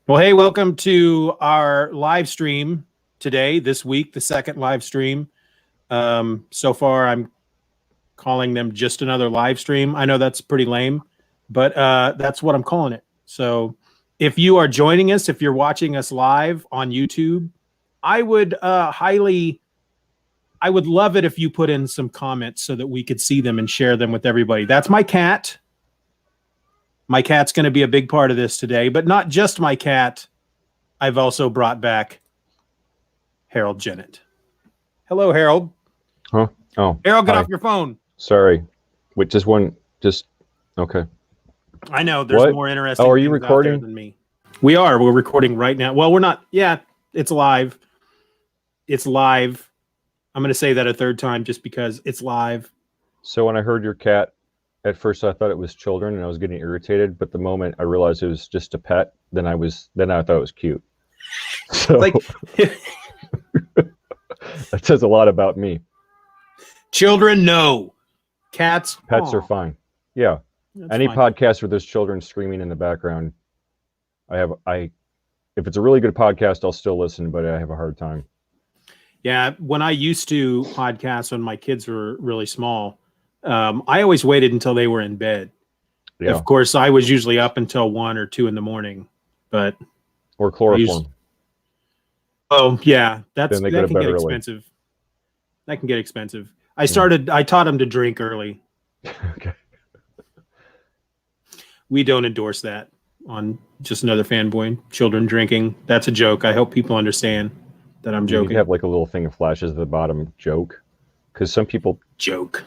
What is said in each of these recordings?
Well, hey, welcome to our live stream today, this week, the second live stream. So far, I'm calling them just another live stream. I know that's pretty lame, but that's what I'm calling it. So if you are joining us, if you're watching us live on YouTube, I would I would love it if you put in some comments so that we could see them and share them with everybody. That's my cat. My cat's going to be a big part of this today, but not just my cat. I've also brought back Harold Jennett. Hello, Harold. Huh? Oh, Harold, get hi. off your phone. Sorry. Wait, just okay. I know there's What? more interesting Oh, are you things out there recording? than me. We are. We're recording right now. Well, we're not. Yeah, it's live. It's live. I'm going to say that a third time just because it's live. So when I heard your cat, at first I thought it was children and I was getting irritated, but the moment I realized it was just a pet, then I thought it was cute. So Like that says a lot about me. children, no. Cats, Pets aw. are fine. Yeah. That's Any fine. podcast where there's children screaming in the background, if it's a really good podcast, I'll still listen, but I have a hard time. Yeah, when I used to podcast when my kids were really small, I always waited until they were in bed. Yeah. Of course, I was usually up until 1 or 2 in the morning, but Or chloroform. oh yeah, that Then they can go to get bed early. expensive. That can get expensive. I taught them to drink early. Okay. We don't endorse that on Just Another Fanboy. Children drinking. That's a joke. I hope people understand that I'm You need joking. to have like a little thing that flashes at the bottom, joke, because some people Joke.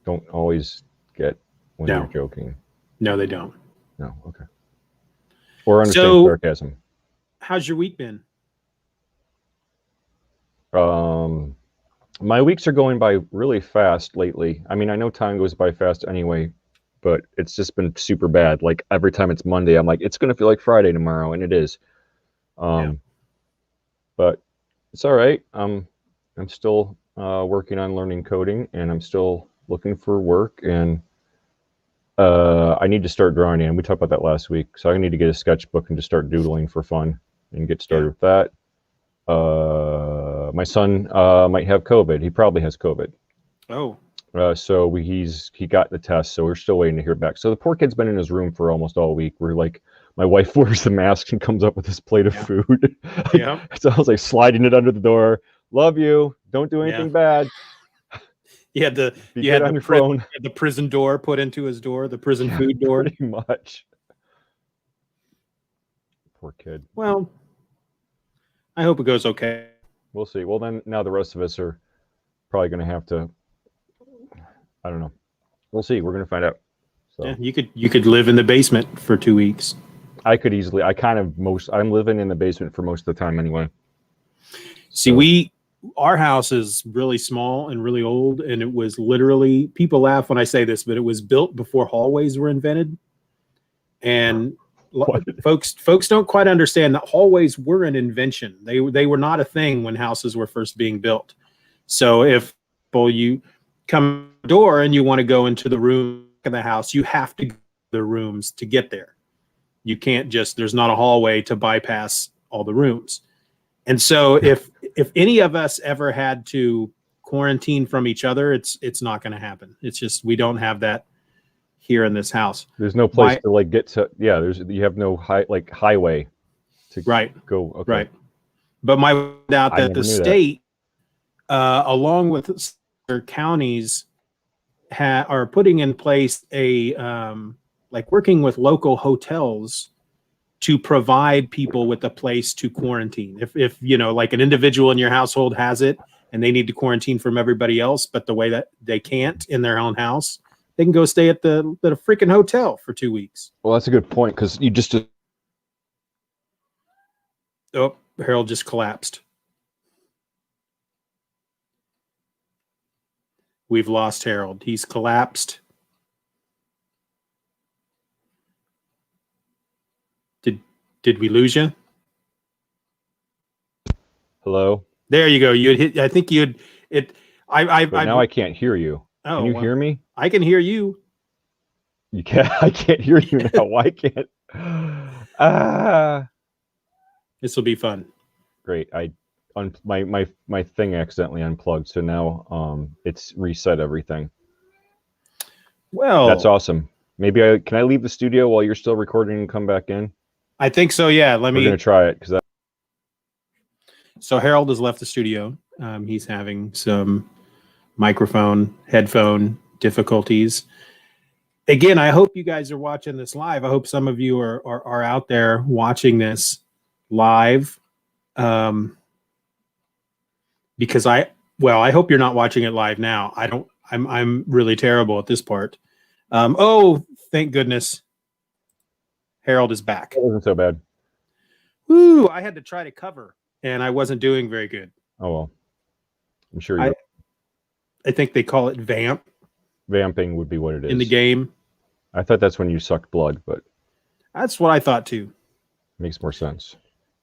don't always get when No. you're joking. No, they don't. No, okay. Or understand So- sarcasm. How's your week been? My weeks are going by really fast lately. I mean, I know time goes by fast anyway, but it's just been super bad. Like every time it's Monday, I'm like, it's gonna feel like Friday tomorrow, and it is. But it's all right. I'm still working on learning coding, and I'm still looking for work, and I need to start drawing in. We talked about that last week, so I need to get a sketchbook and just start doodling for fun and get started with that. My son might have COVID. He probably has COVID. Oh, So he got the test, so we're still waiting to hear back. So the poor kid's been in his room for almost all week. We're like, my wife wears the mask and comes up with this plate of food. yeah. So I was like sliding it under the door. Love you. Don't do anything bad. You had the You had on your phone. the prison door put into his door, the prison food door. Pretty much. Poor kid. Well, I hope it goes okay. We'll see. Well, then now the rest of us are probably going to have to. I don't know. We'll see. We're going to find out. So Yeah, you could live in the basement for 2 weeks. I could easily. I'm living in the basement for most of the time anyway. See, our house is really small and really old, and it was literally, people laugh when I say this, but it was built before hallways were invented. And What? folks don't quite understand that hallways were an invention. They were not a thing when houses were first being built. So if you come to the door and you want to go into the room in the house, you have to go to the rooms to get there. You can't there's not a hallway to bypass all the rooms. And so if any of us ever had to quarantine from each other, it's not going to happen. It's just, we don't have that here in this house. There's no place to like get to. Yeah, you have no highway to go. Okay. Right. But my out that the state, along with other counties, are putting in place a working with local hotels to provide people with a place to quarantine. If like an individual in your household has it and they need to quarantine from everybody else, but the way that they can't in their own house, they can go stay at the freaking hotel for 2 weeks. Well, that's a good point, because you just. Oh, Harold just collapsed. We've lost Harold. He's collapsed. Did we lose you? Hello. There you go. You had hit. I think you'd it. Now I can't hear you. Oh, can you hear me? I can hear you. You can't. I can't hear you now. Why can't? This will be fun. Great. My thing accidentally unplugged, so now it's reset everything. Well, that's awesome. Maybe can I leave the studio while you're still recording and come back in? I think so. Yeah. We're gonna try it because. So Harold has left the studio. He's having some microphone, headphone difficulties. Again, I hope you guys are watching this live. I hope some of you are out there watching this live. Because I hope you're not watching it live now. I'm really terrible at this part. Oh, thank goodness. Harold is back. It wasn't so bad. Woo, I had to try to cover and I wasn't doing very good. Oh well. I'm sure you I think they call it vamp. Vamping would be what it is. In the game. I thought that's when you sucked blood, but that's what I thought too. Makes more sense.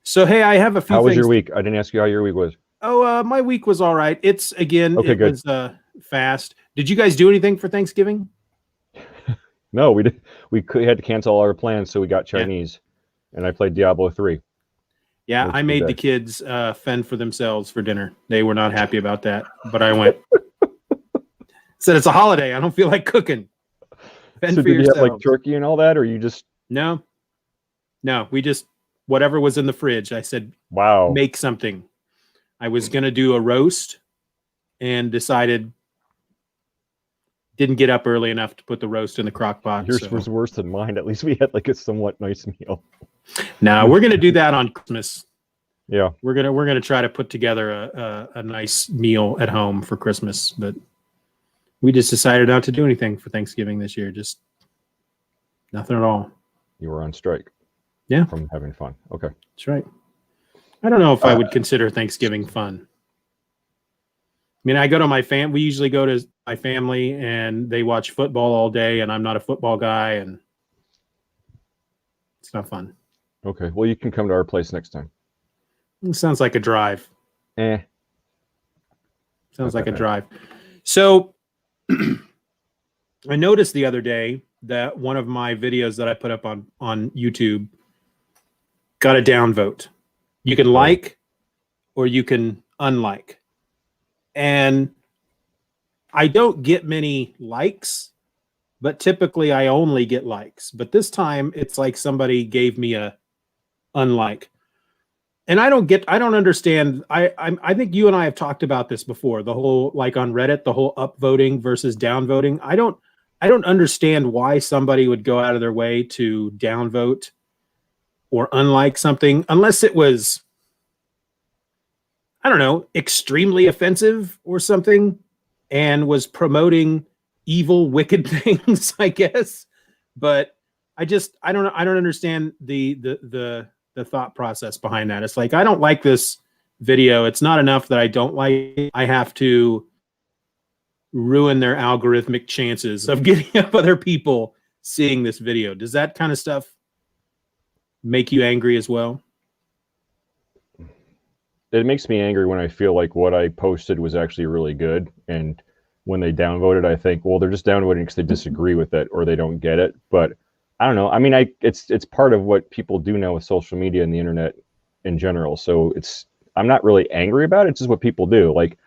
So hey, I have a few How was things. Your week? I didn't ask you how your week was. Oh, my week was all right. It's again, okay, it good. was fast. Did you guys do anything for Thanksgiving? No, we did. We had to cancel all our plans, so we got Chinese, and I played Diablo 3. Yeah, I made the kids fend for themselves for dinner. They were not happy about that, but I went. Said it's a holiday. I don't feel like cooking. Fend so for did yourselves. You have like turkey and all that, or you just? No, we just whatever was in the fridge. I said, "Wow, make something." I was gonna do a roast, and decided didn't get up early enough to put the roast in the crock pot. Yours was worse than mine. At least we had like a somewhat nice meal. No, we're gonna do that on Christmas. Yeah, we're gonna try to put together a nice meal at home for Christmas, but we just decided not to do anything for Thanksgiving this year. Just nothing at all. You were on strike. Yeah, from having fun. Okay, that's right. I don't know if I would consider Thanksgiving fun. I mean, I go to my we usually go to my family and they watch football all day, and I'm not a football guy, and it's not fun. Okay, well, you can come to our place next time. It sounds like a drive. Sounds like a drive. So I noticed the other day that one of my videos that I put up on YouTube got a downvote. You can like or you can unlike. And I don't get many likes, but typically I only get likes. But this time it's like somebody gave me a unlike. And I don't understand. I think you and I have talked about this before. The whole, like on Reddit, the whole upvoting versus downvoting. I don't understand why somebody would go out of their way to downvote or unlike something, unless it was, I don't know, extremely offensive or something, and was promoting evil, wicked things, I guess. But I don't understand the thought process behind that. It's like, I don't like this video. It's not enough that I don't like it. I have to ruin their algorithmic chances of getting up other people seeing this video. Does that kind of stuff make you angry as well? It makes me angry when I feel like what I posted was actually really good, and when they downvoted, I think, well, they're just downvoting because they disagree with it or they don't get it. But I don't know. I mean, it's part of what people do now with social media and the internet in general. So I'm not really angry about it. It's just what people do. Like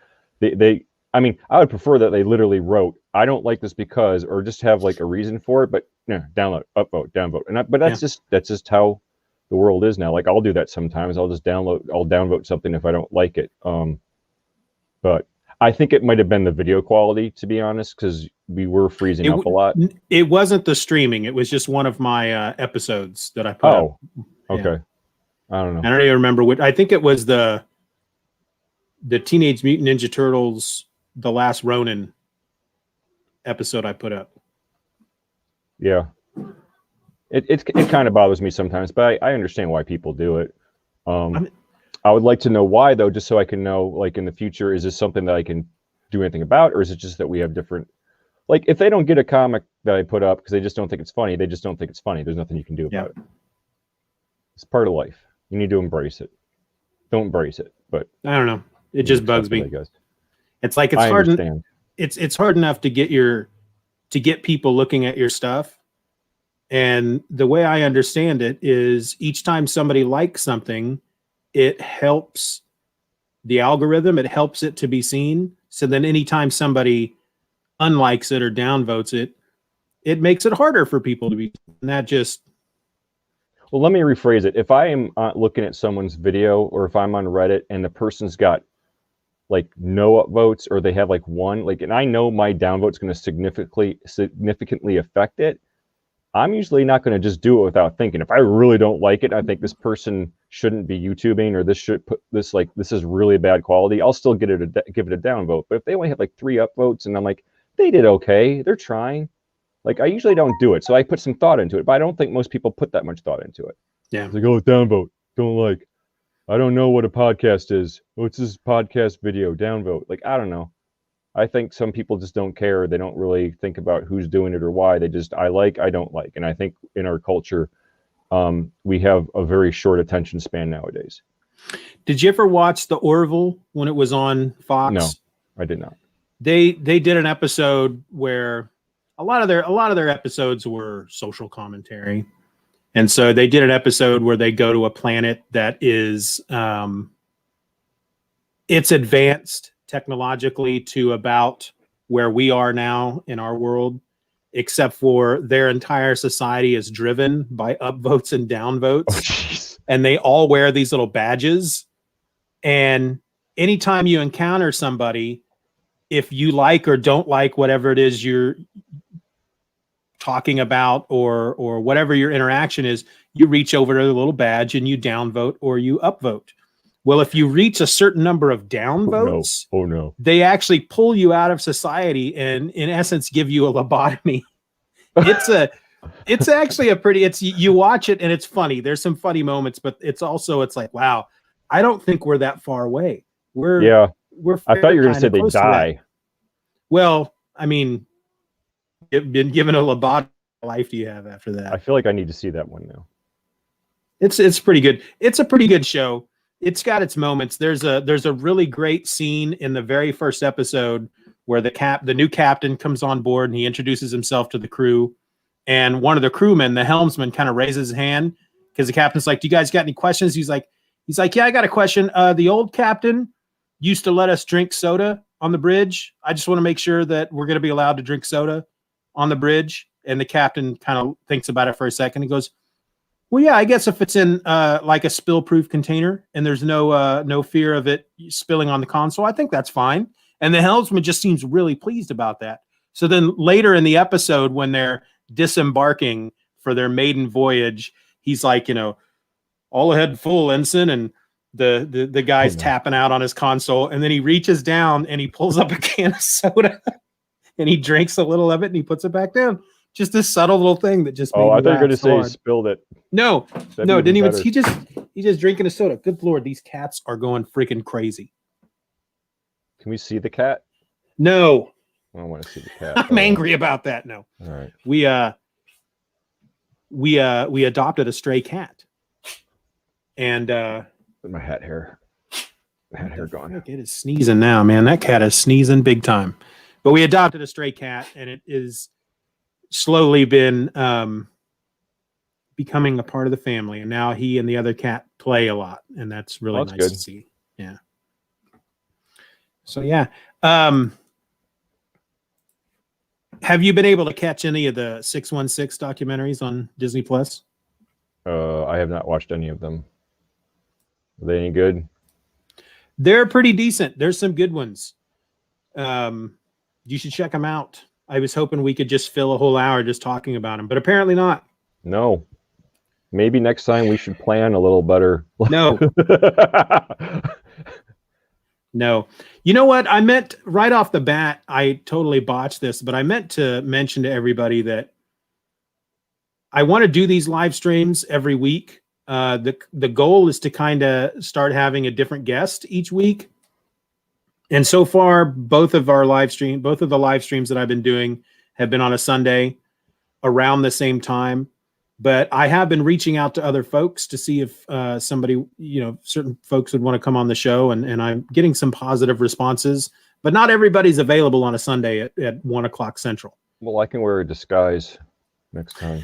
I mean, I would prefer that they literally wrote, I don't like this because, or just have like a reason for it. But no, download, upvote, downvote. But that's just how the world is now. Like, I'll do that sometimes. I'll downvote something if I don't like it. But I think it might have been the video quality, to be honest, because we were freezing up a lot. It wasn't the streaming. It was just one of my episodes that I put up. Okay. I don't know. I don't even remember what. I think it was the Teenage Mutant Ninja Turtles, The Last Ronin episode I put up. Yeah. It kind of bothers me sometimes, but I understand why people do it. I would like to know why, though, just so I can know, like, in the future, is this something that I can do anything about, or is it just that we have different, like, if they don't get a comic that I put up because they just don't think it's funny, they just don't think it's funny. There's nothing you can do about it. It's part of life. You need to embrace it. Don't embrace it, but I don't know. It just bugs me. I guess. It's like it's hard. It's hard enough to get people looking at your stuff. And the way I understand it is, each time somebody likes something, it helps the algorithm. It helps it to be seen. So then anytime somebody unlikes it or downvotes it, it makes it harder for people to be. And that just. Well, let me rephrase it. If I am looking at someone's video, or if I'm on Reddit and the person's got like no upvotes, or they have like one, like, and I know my downvote's going to significantly affect it, I'm usually not going to just do it without thinking. If I really don't like it, I think this person shouldn't be YouTubing, or this should put this, like, this is really bad quality, I'll still give it a downvote. But if they only have like 3 upvotes and I'm like, they did okay, they're trying, like, I usually don't do it. So I put some thought into it, but I don't think most people put that much thought into it. Yeah. It's like, oh, downvote, don't like. I don't know what a podcast is. What's this podcast video? Downvote. Like, I don't know. I think some people just don't care. They don't really think about who's doing it or why. They just, I like, I don't like. And I think in our culture, we have a very short attention span nowadays. Did you ever watch The Orville when it was on Fox? No, I did not. They did an episode where a lot of their episodes were social commentary. And so they did an episode where they go to a planet that is it's advanced technologically to about where we are now in our world, except for their entire society is driven by upvotes and downvotes. Oh, and they all wear these little badges. And anytime you encounter somebody, if you like or don't like whatever it is you're talking about, or whatever your interaction is, you reach over to the little badge and you downvote or you upvote. Well, if you reach a certain number of downvotes, oh no, they actually pull you out of society and in essence give you a lobotomy. It's actually a pretty, you watch it and it's funny. There's some funny moments, but it's like, wow, I don't think we're that far away. We're I thought you were going to say they die. Well, I mean, you've been given a lobotomy. What life do you have after that? I feel like I need to see that one now. It's pretty good. It's a pretty good show. It's got its moments. There's a really great scene in the very first episode where the new captain comes on board and he introduces himself to the crew. And one of the crewmen, the helmsman, kind of raises his hand because the captain's like, "Do you guys got any questions?" He's like, "Yeah, I got a question. The old captain used to let us drink soda on the bridge. I just want to make sure that we're going to be allowed to drink soda on the bridge." And the captain kind of thinks about it for a second. He goes, "Well, yeah, I guess if it's in like a spill-proof container and there's no fear of it spilling on the console, I think that's fine." And the helmsman just seems really pleased about that. So then later in the episode, when they're disembarking for their maiden voyage, he's like, "All ahead full, ensign," and the guy's tapping out on his console, and then he reaches down and he pulls up a can of soda and he drinks a little of it and he puts it back down. Just this subtle little thing that just made me I thought you were going to say hard. he spilled it. No, didn't even. He's just drinking a soda. Good Lord, these cats are going freaking crazy. Can we see the cat? No, I don't want to see the cat. I'm angry about that. No. All right. We adopted a stray cat, and my hat hair gone. It is sneezing now, man. That cat is sneezing big time. But we adopted a stray cat, and it is slowly been becoming a part of the family. And now he and the other cat play a lot, and that's really nice good to see. Yeah. So yeah. Have you been able to catch any of the 616 documentaries on Disney Plus? I have not watched any of them. Are they any good? They're pretty decent. There's some good ones. You should check them out. I was hoping we could just fill a whole hour just talking about them, but apparently not. No. Maybe next time we should plan a little better. No. No. You know what? I meant right off the bat, I totally botched this, but I meant to mention to everybody that I want to do these live streams every week. The goal is to kind of start having a different guest each week. And so far, both of the live streams that I've been doing have been on a Sunday around the same time. But I have been reaching out to other folks to see if somebody, certain folks would want to come on the show, and I'm getting some positive responses. But not everybody's available on a Sunday at 1 o'clock Central. Well, I can wear a disguise next time.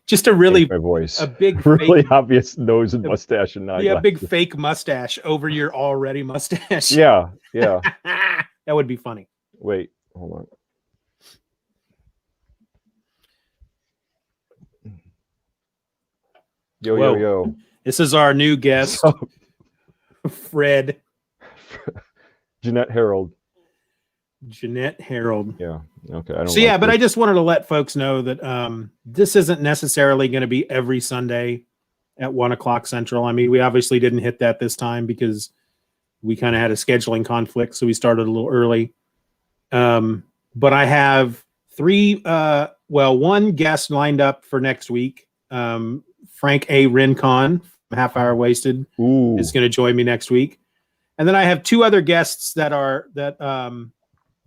Just a really my voice. a big really fake, obvious nose and mustache and yeah, eyeglasses. big fake mustache over your already mustache. Yeah. That would be funny. Wait, hold on. Yo, Whoa. yo. This is our new guest, Fred. Jennett Harold. Jennett Harold. Yeah. Okay. I don't. So yeah, but I just wanted to let folks know that this isn't necessarily going to be every Sunday at 1 o'clock Central. I mean, we obviously didn't hit that this time because we kind of had a scheduling conflict, so we started a little early. But I have one guest lined up for next week. Frank A. Rincon, Half Hour Wasted, is going to join me next week. And then I have two other guests that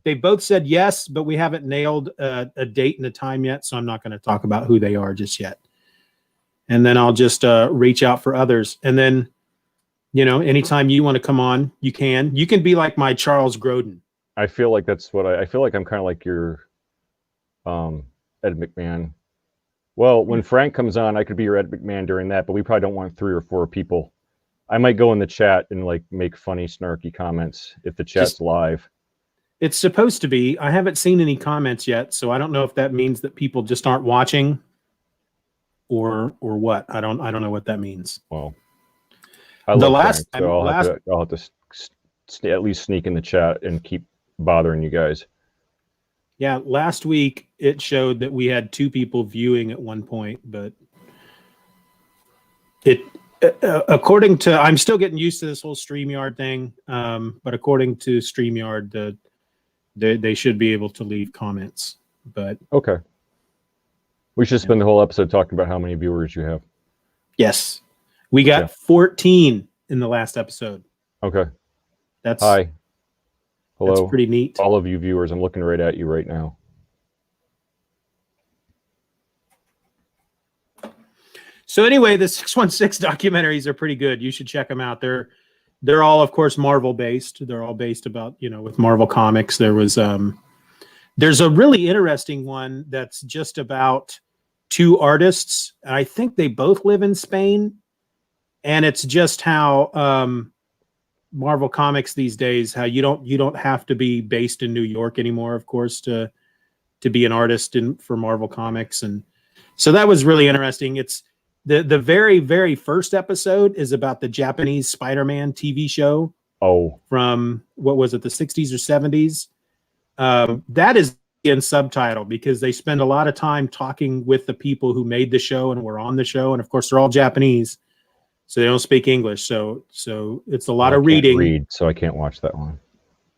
they both said yes, but we haven't nailed a date and a time yet, so I'm not going to talk about who they are just yet. And then I'll just reach out for others. And then, anytime you want to come on, you can. You can be like my Charles Grodin. I feel like that's what I feel like I'm kind of like your Ed McMahon. Well, when Frank comes on, I could be your Ed McMahon during that, but we probably don't want 3 or 4 people. I might go in the chat and like make funny, snarky comments if the chat's live. It's supposed to be. I haven't seen any comments yet, so I don't know if that means that people just aren't watching or what. I don't know what that means. Well, I'll have to at least sneak in the chat and keep bothering you guys. Yeah, last week it showed that we had 2 people viewing at one point, but according to, I'm still getting used to this whole StreamYard thing, but according to StreamYard, they should be able to leave comments. But okay, we should spend the whole episode talking about how many viewers you have. Yes, we got 14 in the last episode. Okay, that's hi. Hello. That's pretty neat. All of you viewers, I'm looking right at you right now. So anyway, the 616 documentaries are pretty good. You should check them out. They're all, of course, Marvel based. They're all based about, with Marvel Comics. There's a really interesting one that's just about 2 artists. I think they both live in Spain. And it's just how Marvel Comics these days, how you don't have to be based in New York anymore, of course, to be an artist for Marvel Comics. And so that was really interesting. It's the very, very first episode is about the Japanese Spider-Man TV show. Oh, from what was it, the 60s or 70s? That is in subtitle because they spend a lot of time talking with the people who made the show and were on the show, and of course they're all Japanese. So they don't speak English. So it's a lot of reading. So I can't watch that one.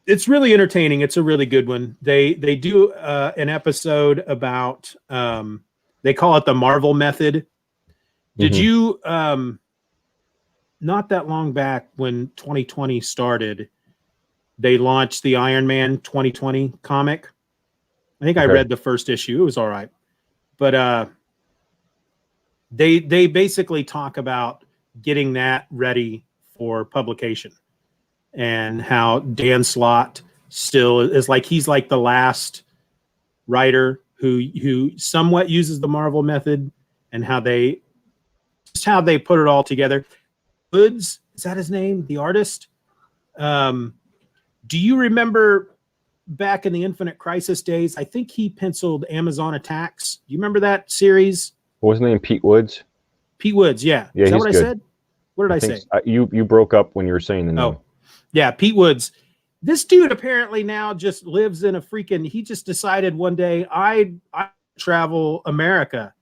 It's really entertaining. It's a really good one. They do an episode about they call it the Marvel method. Did you not that long back when 2020 started, they launched the Iron Man 2020 comic? I think I read the first issue. It was all right. But they basically talk about getting that ready for publication and how Dan Slott still is like, he's like the last writer who somewhat uses the Marvel method, and how they put it all together. Woods, is that his name? The artist? Do you remember back in the Infinite Crisis days? I think he penciled Amazon Attacks. Do you remember that series? What was his name? Pete Woods? Pete Woods, yeah. Is that what I said? What did I say? You broke up when you were saying the name. Oh, yeah, Pete Woods. This dude apparently now just lives in he just decided one day, I travel America.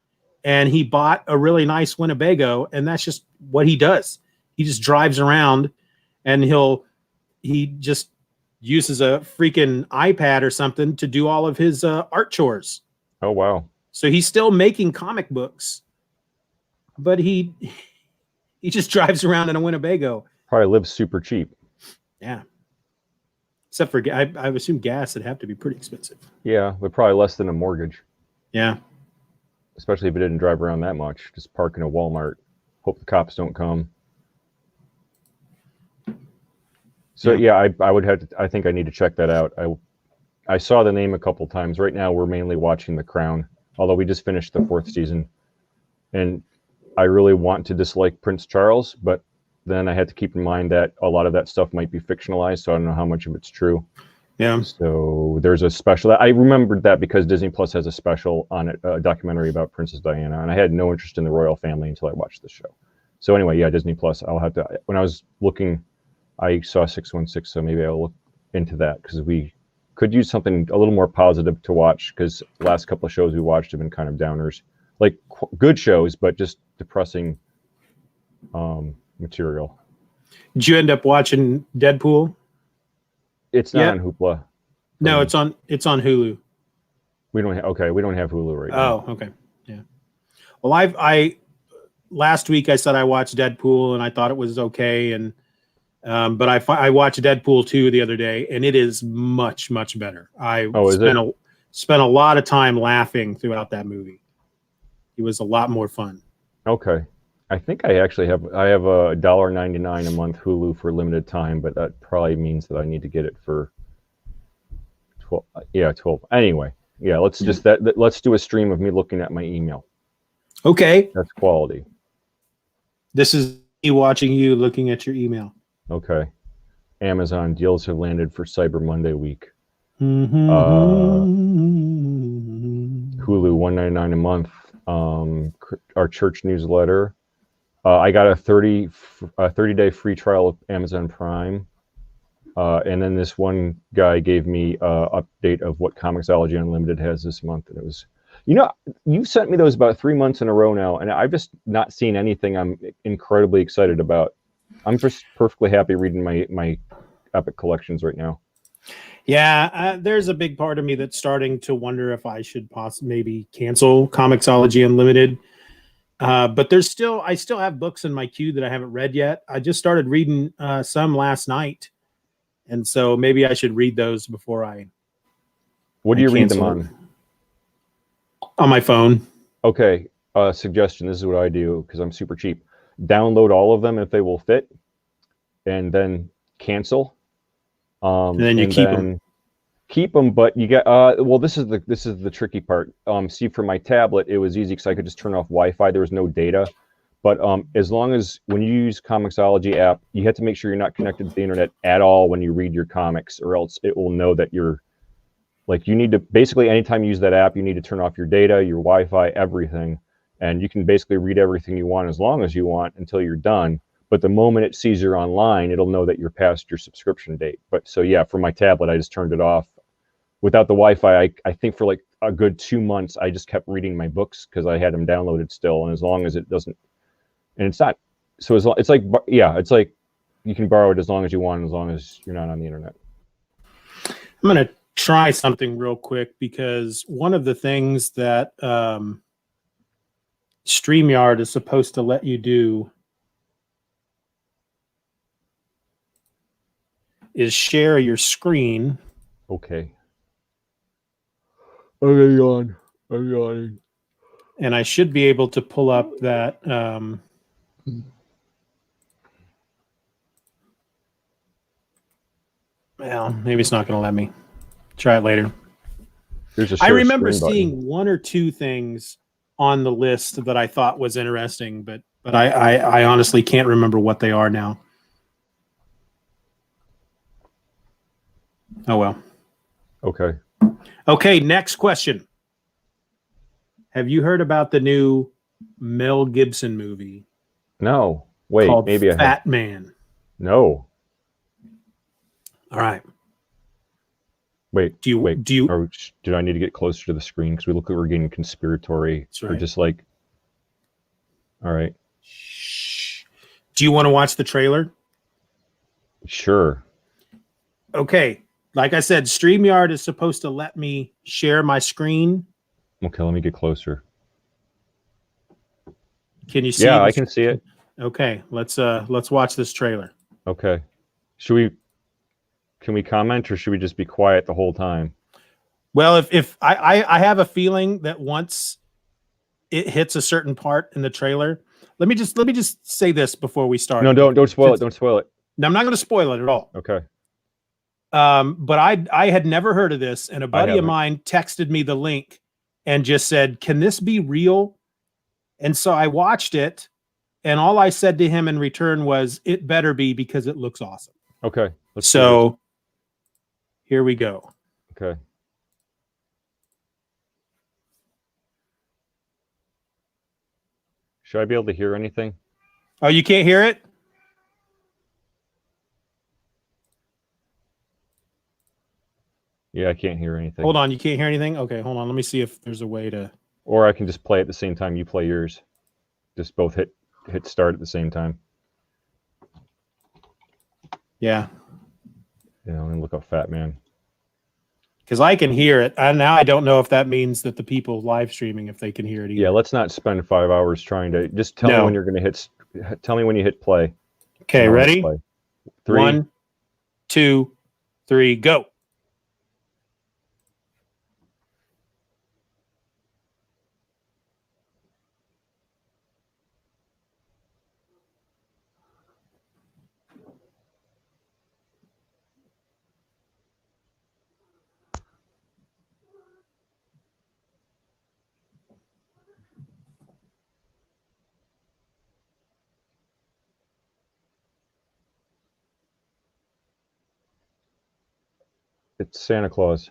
And he bought a really nice Winnebago, and that's just what he does. He just drives around, and he just uses a freaking iPad or something to do all of his art chores. Oh, wow. So he's still making comic books, but he just drives around in a Winnebago. Probably lives super cheap. Yeah. Except for, I assume gas would have to be pretty expensive. Yeah, but probably less than a mortgage. Yeah. Especially if it didn't drive around that much. Just park in a Walmart. Hope the cops don't come. So yeah, I would have to, I think I need to check that out. I saw the name a couple times. Right now we're mainly watching The Crown, although we just finished the 4th season. and I really want to dislike Prince Charles, but then I had to keep in mind that a lot of that stuff might be fictionalized, so I don't know how much of it's true. Yeah. So there's a special. I remembered that because Disney Plus has a special on it, a documentary about Princess Diana, and I had no interest in the royal family until I watched this show. So anyway, yeah, Disney Plus. I'll have to. When I was looking, I saw 616, so maybe I'll look into that because we could use something a little more positive to watch because the last couple of shows we watched have been kind of downers, like good shows, but just depressing material. Did you end up watching Deadpool? It's not on Hoopla. No, it's on Hulu. We don't have Hulu right now. Oh, okay. Yeah. Well, I last week I said I watched Deadpool and I thought it was okay, and but I watched Deadpool 2 the other day and it is much better. I spent a lot of time laughing throughout that movie. It was a lot more fun. Okay. I think I actually have a $1.99 a month Hulu for limited time, but that probably means that I need to get it for 12. Yeah, 12. Anyway, yeah, let's just let's do a stream of me looking at my email. Okay. That's quality. This is me watching you looking at your email. Okay. Amazon deals have landed for Cyber Monday week. Mm-hmm. Hulu $1.99 a month. Our church newsletter. I got a 30-day free trial of Amazon Prime, and then this one guy gave me an update of what Comixology Unlimited has this month, and it was, you sent me those about 3 months in a row now, and I've just not seen anything I'm incredibly excited about. I'm just perfectly happy reading my Epic collections right now. Yeah, there's a big part of me that's starting to wonder if I should maybe cancel Comixology Unlimited. But I still have books in my queue that I haven't read yet. I just started reading some last night, and so maybe I should read those before I. What do you read them on? On my phone. Okay. Suggestion. This is what I do because I'm super cheap. Download all of them if they will fit, and then cancel. And then you keep them. Keep them, but you get well. This is the tricky part. See, for my tablet, it was easy because I could just turn off Wi-Fi. There was no data, but as long as when you use Comixology app, you have to make sure you're not connected to the internet at all when you read your comics, or else it will know that you're like you need to basically anytime you use that app, you need to turn off your data, your Wi-Fi, everything, and you can basically read everything you want as long as you want until you're done. But the moment it sees you're online, it'll know that you're past your subscription date. But so yeah, for my tablet, I just turned it off. Without the Wi-Fi, I think for like a good 2 months, I just kept reading my books because I had them downloaded still. And as long as it doesn't, and it's not, so it's like, yeah, it's like you can borrow it as long as you want, as long as you're not on the internet. I'm going to try something real quick because one of the things that StreamYard is supposed to let you do is share your screen. Okay. I'm yawning. And I should be able to pull up that. Well, maybe it's not going to let me. Try it later. I remember seeing one or two things on the list that I thought was interesting, but I honestly can't remember what they are now. Oh, well. Okay. Okay, next question. Have you heard about the new Mel Gibson movie? No. Wait, called maybe I have. Fatman. No. All right. Wait. Do you? Or do I need to get closer to the screen because we look like we're getting conspiratory? That's right. Or just like. All right. Shh. Do you want to watch the trailer? Sure. Okay. Like I said, StreamYard is supposed to let me share my screen. Okay, let me get closer. Can you see? Yeah, I can see it. Okay, let's watch this trailer. Okay. Can we comment or should we just be quiet the whole time? Well, if I have a feeling that once it hits a certain part in the trailer, let me just say this before we start. No, don't spoil it. Don't spoil it. No, I'm not going to spoil it at all. Okay. But I had never heard of this, and a buddy of mine texted me the link and just said, "Can this be real?" And so I watched it, and all I said to him in return was, "It better be, because it looks awesome." Okay. Let's So here we go. Okay. Should I be able to hear anything? Oh, you can't hear it? Yeah, I can't hear anything. Hold on, you can't hear anything? Okay, hold on. Let me see if there's a way to... Or I can just play at the same time you play yours. Just both hit start at the same time. Yeah. Yeah, let me look up Fatman. Because I can hear it. And now I don't know if that means that the people live streaming, if they can hear it either. Yeah, let's not spend 5 hours trying to... Just tell me when you're going to hit... Tell me when you hit play. Okay, ready? Play. 3, 1, 2, 3, go. It's Santa Claus.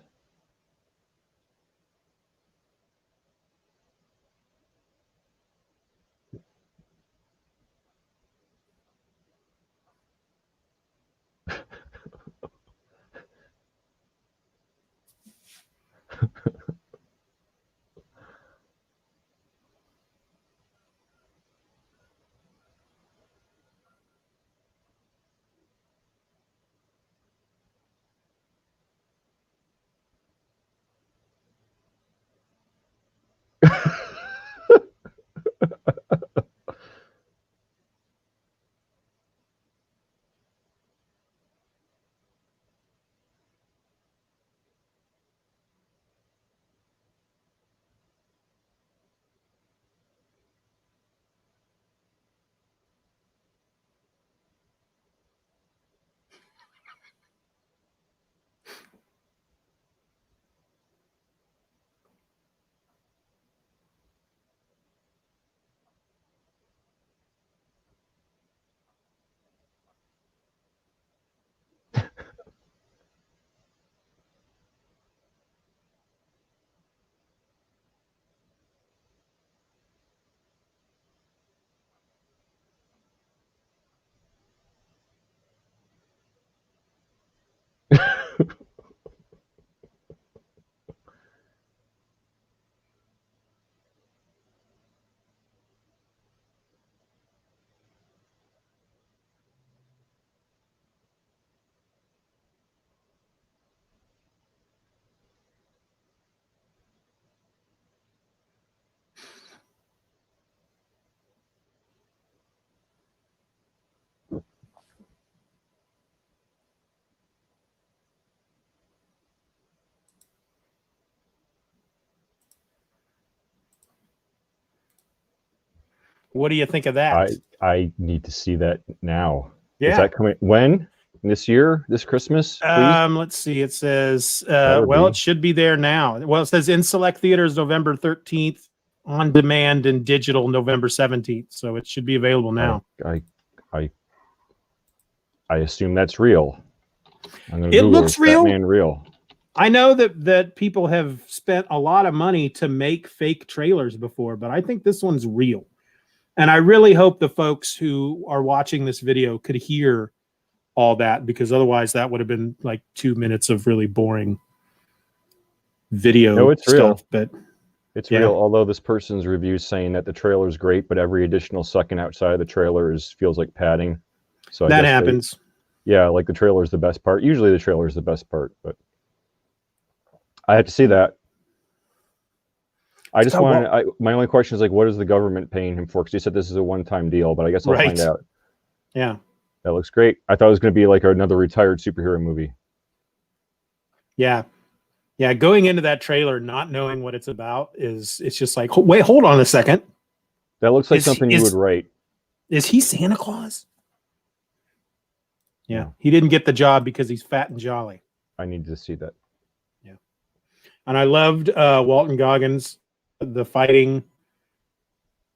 What do you think of that? I need to see that now. Yeah. Is that coming when? This year? This Christmas? Please? Let's see. It says, well, it should be there now. Well, it says in select theaters November 13th, on demand and digital November 17th. So it should be available now. I assume that's real. I'm gonna It Google looks real. Batman real. I know that people have spent a lot of money to make fake trailers before, but I think this one's real. And I really hope the folks who are watching this video could hear all that, because otherwise that would have been like 2 minutes of really boring video it's stuff. real. But it's real. Although this person's review is saying that the trailer is great, but every additional second outside of the trailer feels like padding. So that happens. Like the trailer is the best part. Usually the trailer is the best part, but I have to see that. I just want. My only question is like, what is the government paying him for? Because he said this is a one-time deal, but I guess I'll find out. Yeah, that looks great. I thought it was going to be like another retired superhero movie. Yeah. Going into that trailer, not knowing what it's about it's just like, wait, hold on a second. That looks like something you would write. Is he Santa Claus? Yeah, he didn't get the job because he's fat and jolly. I need to see that. Yeah, and I loved Walton Goggins, the fighting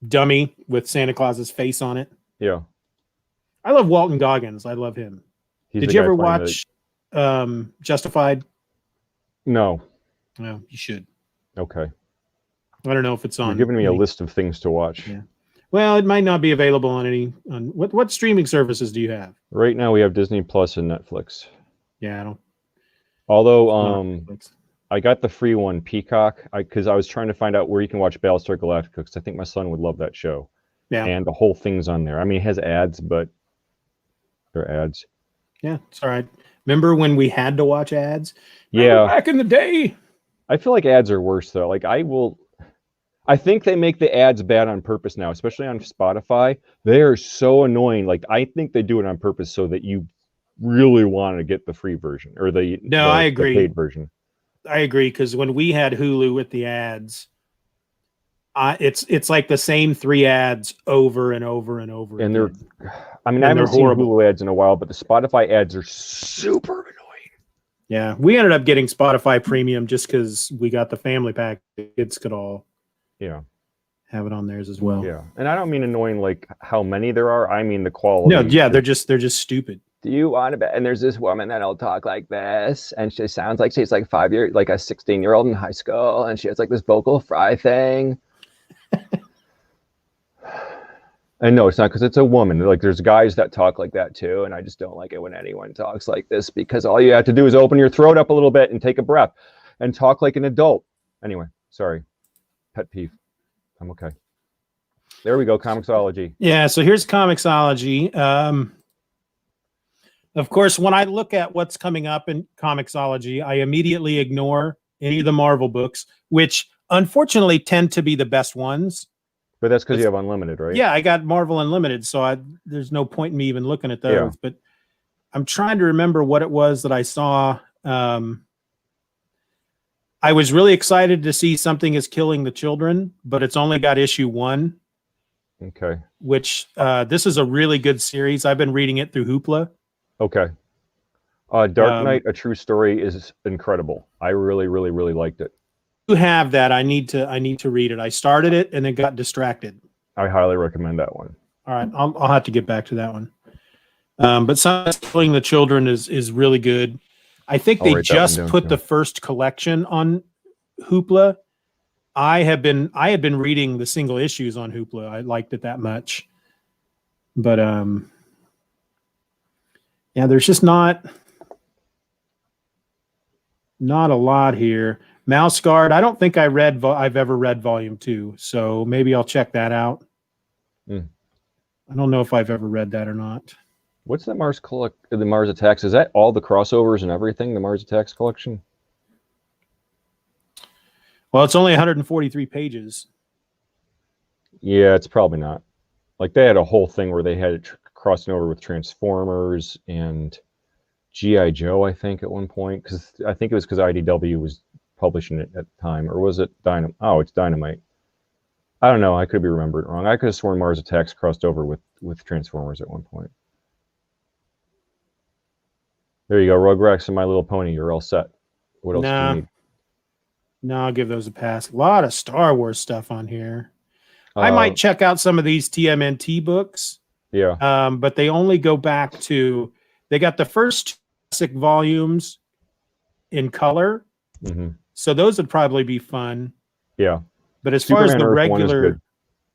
dummy with Santa Claus's face on it. Yeah. I love Walton Goggins. I love him. He's Did the you guy ever playing watch Justified? No. No, you should. Okay. I don't know if it's on. You're giving me a list of things to watch. Yeah. Well, it might not be available on any. On what streaming services do you have? Right now we have Disney Plus and Netflix. Yeah, I don't. Although I got the free one, Peacock, because I was trying to find out where you can watch Battlestar Galactica, because I think my son would love that show. Yeah. And the whole thing's on there. I mean, it has ads, but they're ads. Yeah, it's all right. Remember when we had to watch ads? Yeah. Back in the day. I feel like ads are worse, though. Like, I think they make the ads bad on purpose now, especially on Spotify. They are so annoying. Like, I think they do it on purpose so that you really want to get the free version or the I agree. The paid version. I agree, because when we had Hulu with the ads, it's like the same 3 ads over and over and over. And again. I haven't seen Hulu ads in a while, but the Spotify ads are super annoying. Yeah, we ended up getting Spotify Premium just because we got the family pack. Kids could all have it on theirs as well. Yeah, and I don't mean annoying like how many there are. I mean the quality. No, yeah, they're just stupid. Do you want to bet? And there's this woman that'll talk like this, and she sounds like she's like a 16-year-old in high school, and she has like this vocal fry thing. And no, it's not, because it's a woman. Like, there's guys that talk like that too, and I just don't like it when anyone talks like this, because all you have to do is open your throat up a little bit and take a breath and talk like an adult. Anyway, sorry. Pet peeve. I'm okay. There we go, Comixology. Yeah, so here's Comixology. Of course, when I look at what's coming up in Comixology, I immediately ignore any of the Marvel books, which unfortunately tend to be the best ones. But that's because you have Unlimited, right? Yeah, I got Marvel Unlimited, so there's no point in me even looking at those. Yeah. But I'm trying to remember what it was that I saw. I was really excited to see Something is Killing the Children, but it's only got issue 1. Okay. Which this is a really good series. I've been reading it through Hoopla. Okay. Dark Knight, A True Story is incredible. I really, really, really liked it. You have that. I need to read it. I started it and then got distracted. I highly recommend that one. All right, I'll have to get back to that one. But Something Killing the Children is really good. I think they just put the first collection on Hoopla. I had been reading the single issues on Hoopla. I liked it that much. But yeah, there's just not a lot here. Mouse Guard, I don't think I've ever read volume 2, so maybe I'll check that out. I don't know if I've ever read that or not. What's the the Mars Attacks? Is that all the crossovers and everything, the Mars Attacks collection? Well, it's only 143 pages. Yeah, it's probably not. Like, they had a whole thing where they had it crossing over with Transformers and G.I. Joe, I think, at one point. Because I think it was because IDW was publishing it at the time. Or was it Dynamite? Oh, it's Dynamite. I don't know. I could be remembering it wrong. I could have sworn Mars Attacks crossed over with Transformers at one point. There you go. Rugrats and My Little Pony. You're all set. What else do you need? No, I'll give those a pass. A lot of Star Wars stuff on here. I might check out some of these TMNT books. Yeah. But they only go back to, they got the first classic volumes in color. Mm-hmm. So those would probably be fun. Yeah. But as far as the regular,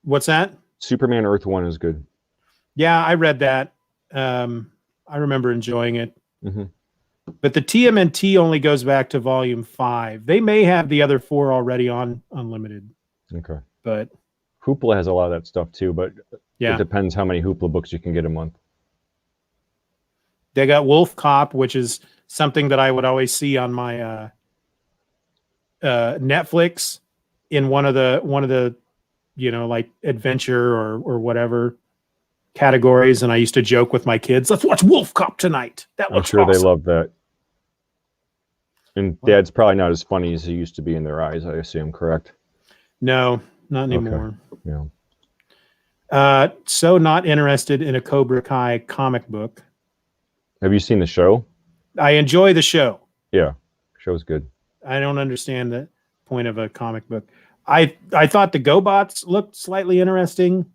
what's that? Superman Earth 1 is good. Yeah, I read that. I remember enjoying it. Mm-hmm. But the TMNT only goes back to volume 5. They may have the other 4 already on Unlimited. Okay. But Hoopla has a lot of that stuff too, but yeah, it depends how many Hoopla books you can get a month. They got Wolf Cop, which is something that I would always see on my Netflix in one of the like adventure or whatever categories, and I used to joke with my kids, "Let's watch Wolf Cop tonight." That looks I'm sure awesome. They love that. And Dad's probably not as funny as he used to be in their eyes, I assume, correct? No, not anymore. Okay. Yeah. So not interested in a Cobra Kai comic book. Have you seen the show? I enjoy the show. Yeah, show's good. I don't understand the point of a comic book. I thought the GoBots looked slightly interesting.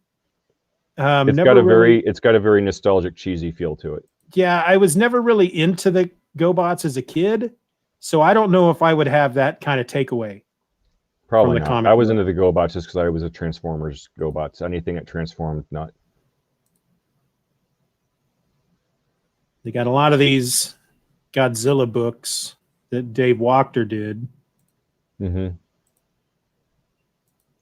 It's Never really, got a very nostalgic, cheesy feel to it. yeah, I was never really into the GoBots as a kid, so I don't know if I would have that kind of takeaway from Probably the not. I comic was book. into the GoBots just because I was a Transformers GoBots. Anything that transformed, not. They got a lot of these Godzilla books that Dave Wachter did. Mm-hmm.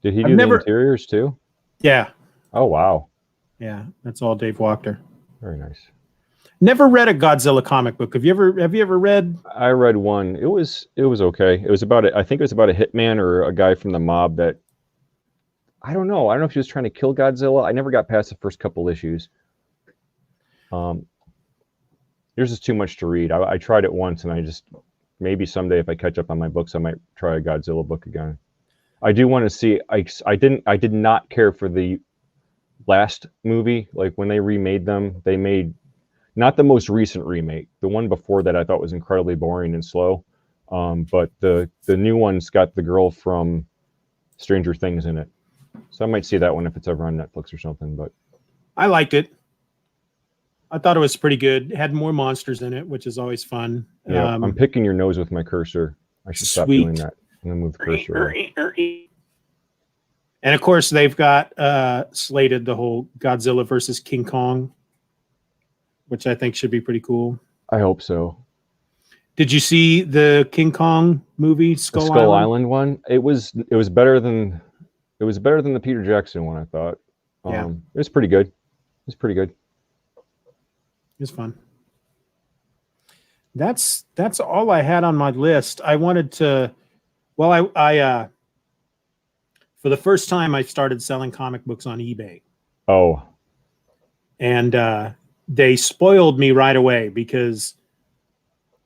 Did he I've do the never, interiors too? yeah, Oh wow, yeah, that's all Dave Wachter. very nice. Never read a Godzilla comic book. Have you ever read? I read one. It was okay. It was about I think it was about a hitman or a guy from the mob that I don't know. I don't know if he was trying to kill Godzilla. I never got past the first couple issues. There's just too much to read. I tried it once, and I just maybe someday if I catch up on my books, I might try a Godzilla book again. I do want to see. I did not care for the last movie. Like when they remade them, they made not the most recent remake. The one before that I thought was incredibly boring and slow. But the new one's got the girl from Stranger Things in it. So I might see that one if it's ever on Netflix or something. But I liked it. I thought it was pretty good. It had more monsters in it, which is always fun. yeah, I'm picking your nose with my cursor. I should stop doing that. I'm gonna move the cursor away. And of course, they've got slated the whole Godzilla versus King Kong, which I think should be pretty cool. I hope so. Did you see the King Kong movie, Skull Island one? It was better than the Peter Jackson one, I thought. Yeah. It was pretty good. It was fun. That's all I had on my list. I wanted to, well, I for the first time I started selling comic books on eBay. Oh. And they spoiled me right away because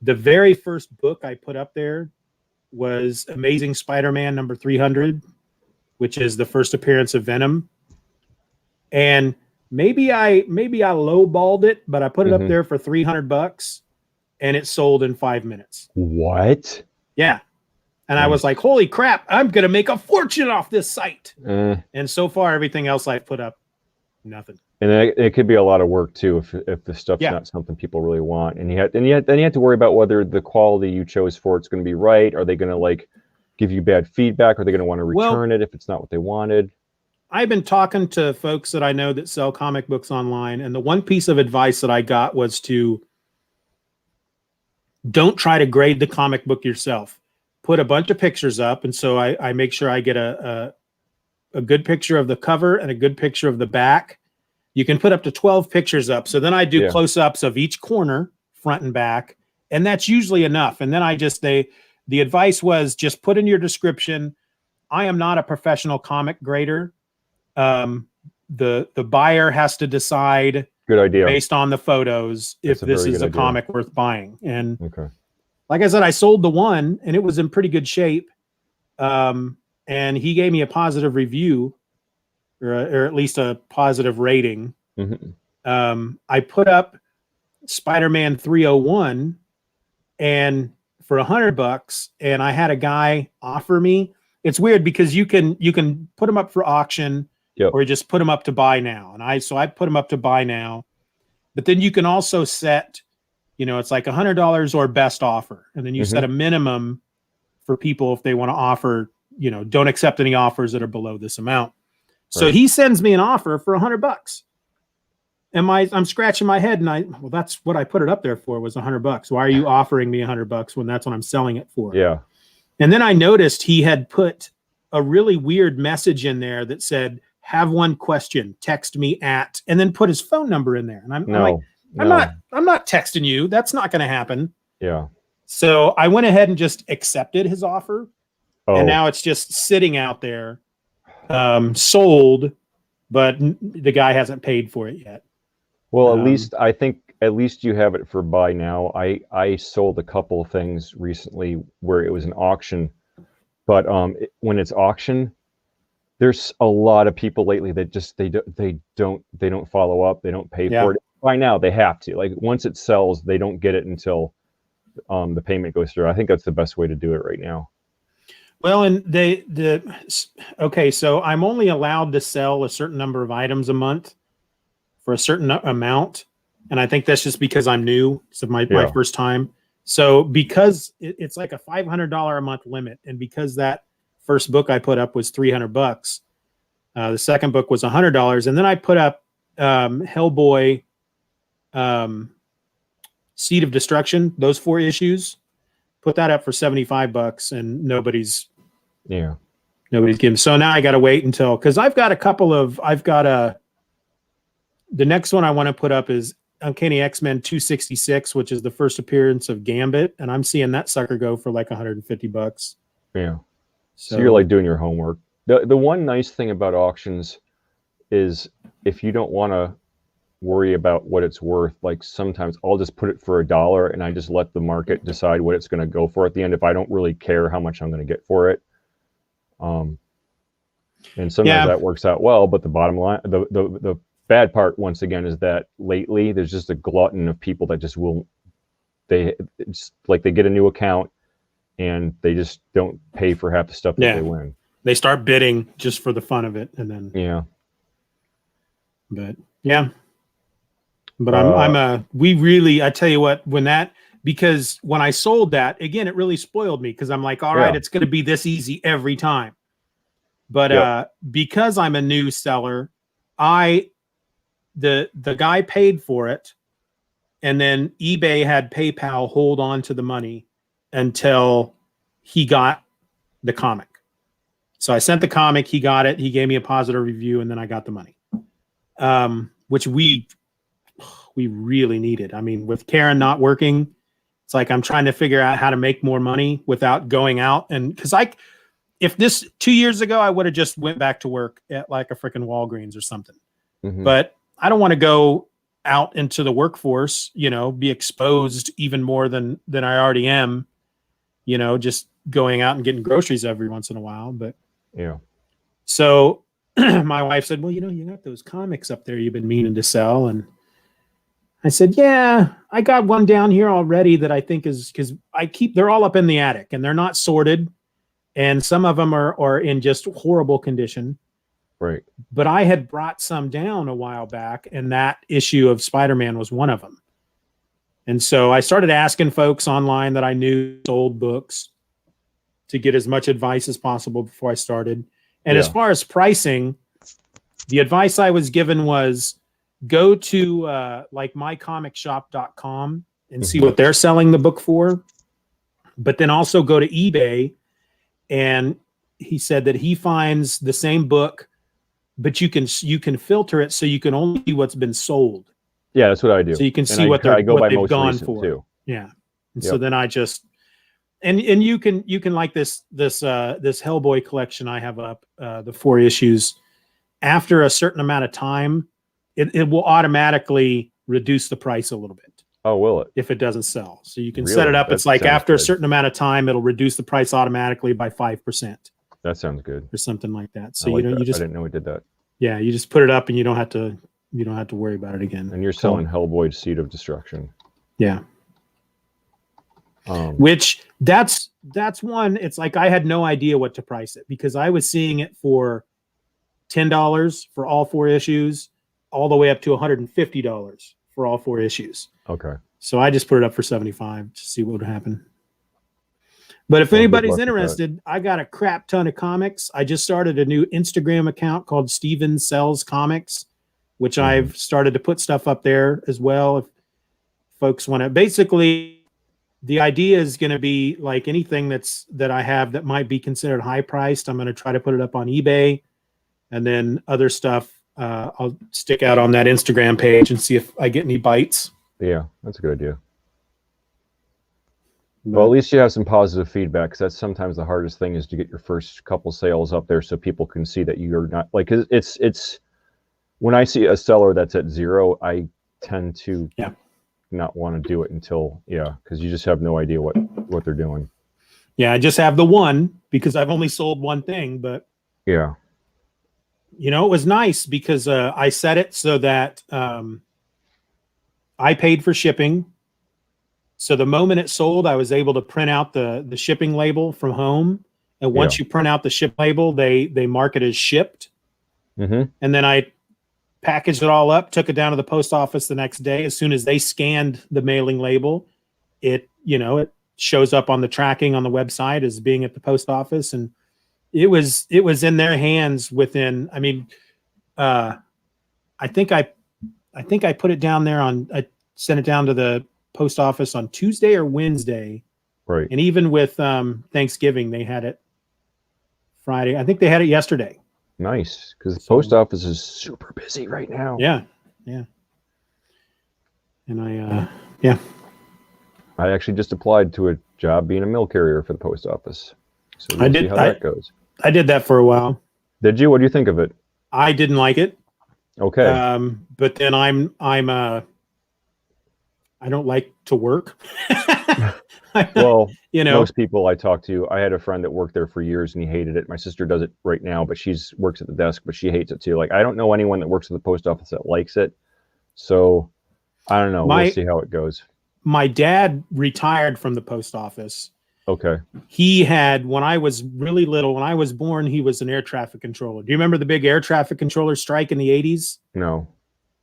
the very first book I put up there was Amazing Spider-Man number 300, which is the first appearance of Venom. And maybe I lowballed it, but I put it up there for $300 and it sold in 5 minutes. What? Yeah. And I was like, holy crap, I'm going to make a fortune off this site. And so far, everything else I've put up, nothing. And it could be a lot of work too if the stuff's not something people really want. And then you have to worry about whether the quality you chose for it's going to be right. Are they going to like give you bad feedback? Are they going to want to return it if it's not what they wanted? I've been talking to folks that I know that sell comic books online, and the one piece of advice that I got was to don't try to grade the comic book yourself. Put a bunch of pictures up, and so I make sure I get a good picture of the cover and a good picture of the back. You can put up to 12 pictures up. So then I do close-ups of each corner, front and back, and that's usually enough. And then the advice was just put in your description, I am not a professional comic grader. The buyer has to decide good idea based on the photos if this is a comic worth buying. And like I said, I sold the one and it was in pretty good shape. And he gave me a positive review or at least a positive rating. I put up Spider-Man 301 and for $100, and I had a guy offer me. It's weird because you can put them up for auction or just put them up to buy now. And I put them up to buy now, but then you can also set, it's like $100 or best offer. And then you set a minimum for people if they want to offer, don't accept any offers that are below this amount. So he sends me an offer for $100. And I'm scratching my head and that's what I put it up there for was $100. Why are you offering me $100 when that's what I'm selling it for? Yeah. And then I noticed he had put a really weird message in there that said, have one question, text me at, and then put his phone number in there. And I'm like, I'm not texting you. That's not going to happen. Yeah. So I went ahead and just accepted his offer. And now it's just sitting out there, sold, but the guy hasn't paid for it yet. Well, at least you have it for buy now. I sold a couple of things recently where it was an auction, but when it's auction, there's a lot of people lately that just they don't follow up. They don't pay for it. By now they have to. Like once it sells, they don't get it until the payment goes through. I think that's the best way to do it right now. Well, and okay, so I'm only allowed to sell a certain number of items a month for a certain amount, and I think that's just because I'm new. So my Yeah. first time. So because it's like a $500 a month limit, and because that first book I put up was $300, the second book was $100, and then I put up Hellboy, um, Seed of Destruction, those 4 issues. Put that up for $75, and nobody's Yeah. giving. So now I got to wait until, because I've got the next one I want to put up is Uncanny X-Men 266, which is the first appearance of Gambit, and I'm seeing that sucker go for like $150. Yeah. So So you're like doing your homework. The one nice thing about auctions is if you don't want to worry about what it's worth, like sometimes I'll just put it for $1 and I just let the market decide what it's going to go for at the end if I don't really care how much I'm going to get for it. And sometimes that works out well, but the bottom line, the bad part once again is that lately there's just a glutton of people that just will, it's like they get a new account and they just don't pay for half the stuff that they win. They start bidding just for the fun of it, and then but I tell you what, because when I sold that, again, it really spoiled me, because I'm like, all right, it's going to be this easy every time. But because I'm a new seller, the guy paid for it, and then eBay had PayPal hold on to the money until he got the comic. So I sent the comic, he got it, he gave me a positive review, and then I got the money, which we really needed. I mean, with Karen not working, it's like I'm trying to figure out how to make more money without going out. And because if this 2 years ago, I would have just went back to work at like a freaking Walgreens or something. Mm-hmm. But I don't want to go out into the workforce, be exposed even more than I already am, just going out and getting groceries every once in a while. But so my wife said, well, you got those comics up there you've been meaning to sell. And I said, yeah, I got one down here already that I think is, because they're all up in the attic and they're not sorted. And some of them are in just horrible condition. Right. But I had brought some down a while back, and that issue of Spider-Man was one of them. And so I started asking folks online that I knew sold books to get as much advice as possible before I started. And as far as pricing, the advice I was given was go to like mycomicshop.com and see what they're selling the book for. But then also go to eBay. And he said that he finds the same book, but you can filter it so you can only see what's been sold. Yeah, that's what I do. So you can see what they've gone for. Too. Yeah. And so then I just and you can like this Hellboy collection I have up, the 4 issues. After a certain amount of time, it will automatically reduce the price a little bit. Oh, will it? If it doesn't sell. So you can set it up. It's like after a certain amount of time, it'll reduce the price automatically by 5%. That sounds good. Or something like that. So you just, I didn't know we did that. Yeah, you just put it up and you don't have to worry about it again. And you're selling Hellboy Seed of Destruction. Yeah. Which that's one, it's like I had no idea what to price it, because I was seeing it for $10 for all 4 issues, all the way up to $150 for all 4 issues. Okay. So I just put it up for $75 to see what would happen. But if anybody's interested, I got a crap ton of comics. I just started a new Instagram account called Steven Sells Comics, which I've started to put stuff up there as well. If folks want to, basically, the idea is going to be like anything that I have that might be considered high priced. I'm going to try to put it up on eBay, and then other stuff I'll stick out on that Instagram page and see if I get any bites. Yeah, that's a good idea. Well, at least you have some positive feedback, because that's sometimes the hardest thing, is to get your first couple sales up there so people can see that you're not like, it's when I see a seller that's at 0, I tend to not want to do it until, because you just have no idea what they're doing. Yeah, I just have the one because I've only sold one thing, but it was nice because I set it so that I paid for shipping. So the moment it sold, I was able to print out the shipping label from home And once you print out the ship label, they mark it as shipped. Mm-hmm. And then I packaged it all up, took it down to the post office the next day. As soon as they scanned the mailing label, it shows up on the tracking on the website as being at the post office. And it was in their hands within, I mean, I think I put it down there I sent it down to the post office on Tuesday or Wednesday. Right. And even with Thanksgiving, they had it Friday. I think they had it yesterday. Nice, because the post office is super busy right now. Yeah, yeah. And I actually just applied to a job being a mail carrier for the post office. So we'll see how that goes. I did that for a while. Did you? What do you think of it? I didn't like it. Okay. But then I don't like to work. Well, most people I talk to, I had a friend that worked there for years and he hated it. My sister does it right now, but works at the desk, but she hates it too. Like, I don't know anyone that works at the post office that likes it. So I don't know. We'll see how it goes. My dad retired from the post office. Okay. He had, when I was really little, when I was born, he was an air traffic controller. Do you remember the big air traffic controller strike in the 80s? No.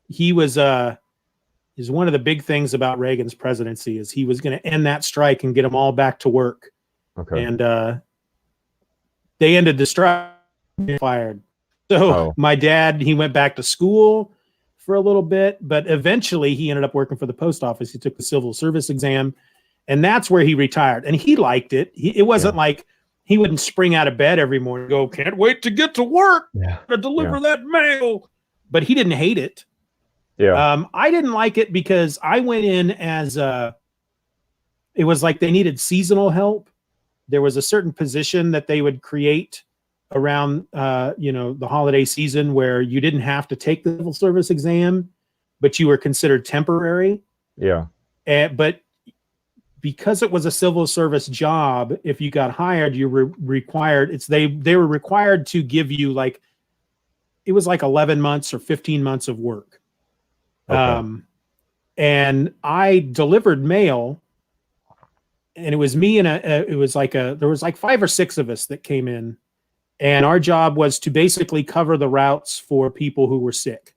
He was is one of the big things about Reagan's presidency is he was going to end that strike and get them all back to work. Okay. And they ended the strike, fired. So my dad, he went back to school for a little bit, but eventually he ended up working for the post office. He took the civil service exam, and that's where he retired. And he liked it. It wasn't like he wouldn't spring out of bed every morning and go, can't wait to get to work to deliver that mail. But he didn't hate it. Yeah. I didn't like it because I went in as it was like they needed seasonal help. There was a certain position that they would create around the holiday season where you didn't have to take the civil service exam, but you were considered temporary. Yeah. But because it was a civil service job, if you got hired, you were required. They were required to give you it was like 11 months or 15 months of work. Okay. And I delivered mail, and it was me and there was like 5 or 6 of us that came in, and our job was to basically cover the routes for people who were sick.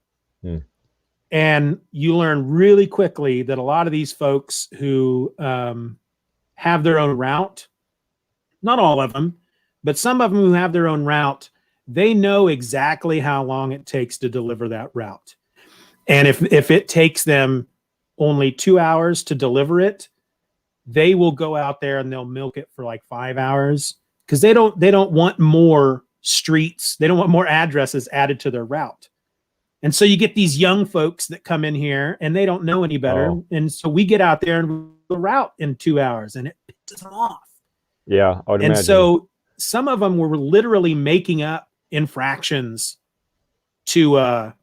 And you learn really quickly that a lot of these folks who have their own route, not all of them, but some of them who have their own route, they know exactly how long it takes to deliver that route. And if it takes them only 2 hours to deliver it, they will go out there and they'll milk it for like 5 hours because they don't want more streets. They don't want more addresses added to their route. And so you get these young folks that come in here and they don't know any better. And so we get out there and the route in 2 hours and it pisses them off. Yeah, I would imagine. And so some of them were literally making up infractions to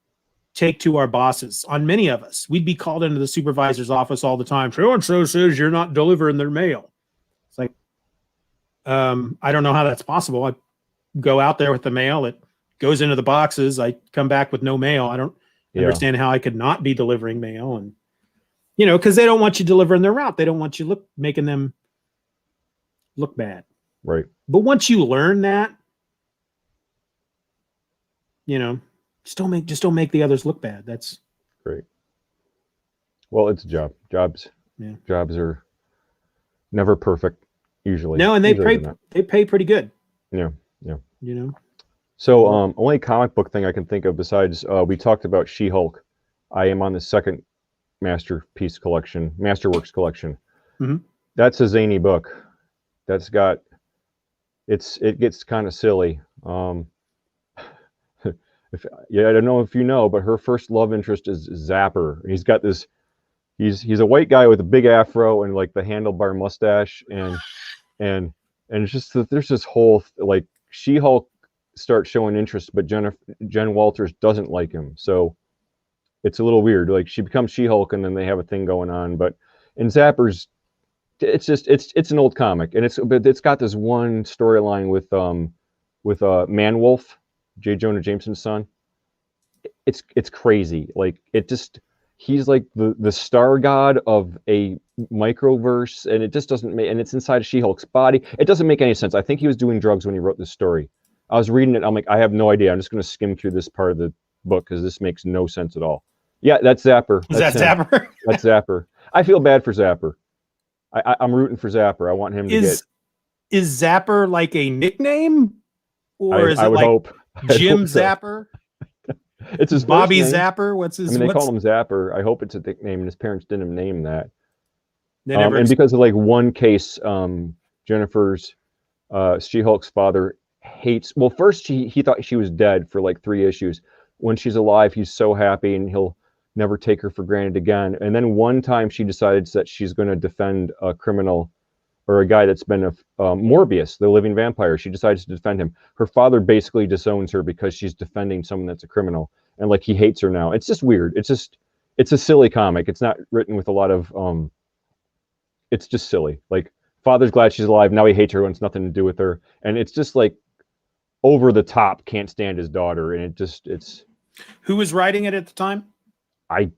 take to our bosses. On many of us, we'd be called into the supervisor's office all the time. So-and-so says you're not delivering their mail. It's like, I don't know how that's possible. I go out there with the mail. It goes into the boxes. I come back with no mail. I don't understand how I could not be delivering mail. And, because they don't want you delivering their route. They don't want you making them look bad. Right. But once you learn that, just don't make the others look bad. That's great. Well, it's a job. Jobs are never perfect usually. No, and they pay pretty good. Yeah. So only comic book thing I can think of besides we talked about She-Hulk. I am on the second Masterworks collection. Mm-hmm. That's a zany book. It gets kind of silly. I don't know if you know, but her first love interest is Zapper. He's got this. He's a white guy with a big afro and like the handlebar mustache, and it's just there's this whole She-Hulk starts showing interest, but Jen Walters doesn't like him, so it's a little weird. Like she becomes She-Hulk, and then they have a thing going on. But in Zapper's, it's an old comic, and it's got this one storyline with Man-Wolf, J. Jonah Jameson's son. It's crazy. Like he's like the star god of a microverse, and it just doesn't make, and it's inside She-Hulk's body. It doesn't make any sense. I think he was doing drugs when he wrote this story. I was reading it. I'm like, I have no idea. I'm just going to skim through this part of the book because this makes no sense at all. Yeah, that's Zapper. Is that Zapper? That's Zapper. I feel bad for Zapper. I'm rooting for Zapper. I want him to get. Is Zapper like a nickname, or is it I would like hope. Jim hope so. Zapper? It's his Bobby first name. Zapper. What's his? I mean, they call him Zapper. I hope it's a nickname, and his parents didn't name that. And because of like one case, Jennifer's She-Hulk's father hates. Well, first he thought she was dead for like 3 issues. When she's alive, he's so happy, and he'll never take her for granted again. And then one time she decides that she's going to defend a criminal or a guy that's been a Morbius, the living vampire. She decides to defend him. Her father basically disowns her because she's defending someone that's a criminal, and like he hates her now. It's just weird. It's a silly comic. It's not written with a lot of it's just silly. Like, father's glad she's alive, now he hates her, wants nothing to do with her, and it's just like over the top, can't stand his daughter, and it's. Who was writing it at the time? I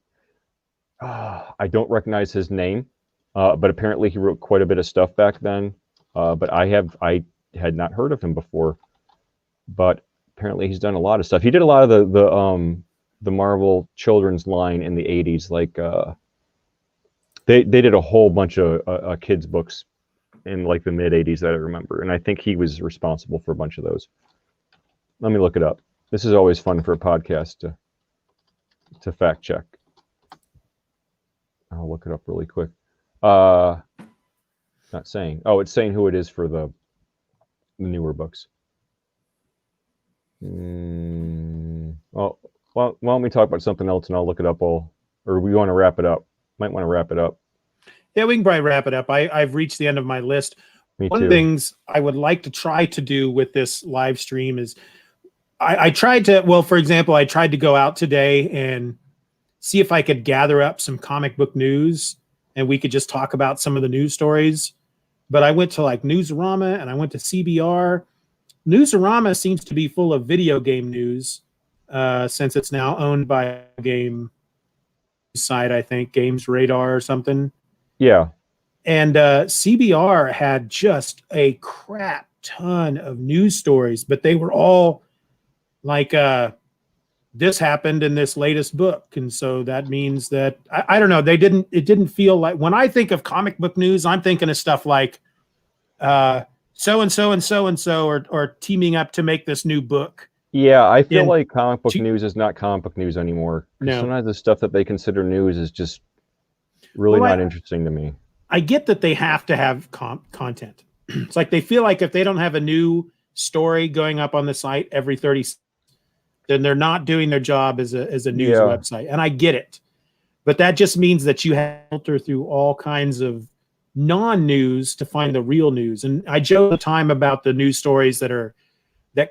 don't recognize his name, but apparently he wrote quite a bit of stuff back then. But I had not heard of him before, but apparently he's done a lot of stuff. He did a lot of the Marvel children's line in the 80s. Like they did a whole bunch of kids books in like the mid 80s that I remember, and I think he was responsible for a bunch of those. Let me look it up. This is always fun for a podcast to fact check. I'll look it up really quick. Not saying. Oh, it's saying who it is for the newer books. Well, why don't we talk about something else and I'll look it up all, or we want to wrap it up? Might want to wrap it up. Yeah, we can probably wrap it up. I've reached the end of my list. One of the things I would like to try to do with this live stream is I tried to, well, for example, I tried to go out today and see if I could gather up some comic book news and we could just talk about some of the news stories. But I went to like Newsarama and I went to CBR. Newsarama seems to be full of video game news since it's now owned by a game site, I think, Games Radar or something. Yeah. And CBR had just a crap ton of news stories, but they were all like this happened in this latest book, and so that means that I don't know, it didn't feel like, when I think of comic book news, I'm thinking of stuff like so and so and so and so or teaming up to make this new book. Yeah, I feel like comic book news is not comic book news anymore. No. Sometimes the stuff that they consider news is just really not interesting to me. I get that they have to have content. It's like they feel like if they don't have a new story going up on the site every 30 seconds, then they're not doing their job as a news website. And I get it. But that just means that you have to filter through all kinds of non-news to find the real news. And I joke the time about the news stories that